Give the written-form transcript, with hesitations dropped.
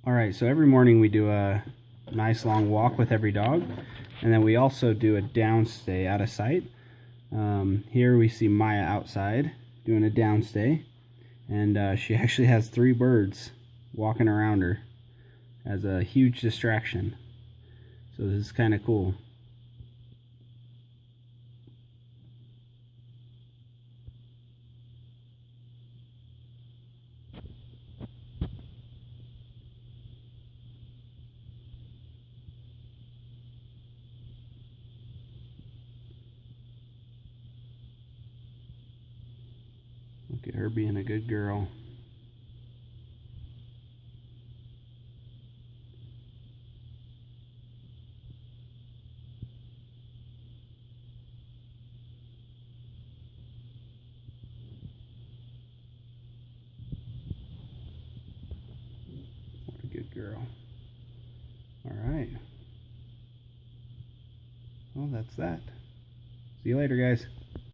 Alright, so every morning we do a nice long walk with every dog, and then we also do a downstay out of sight. Here we see Maya outside doing a downstay, and she actually has 3 birds walking around her as a huge distraction. So this is kind of cool. Look at her being a good girl. What a good girl. Alright. Well, that's that. See you later, guys.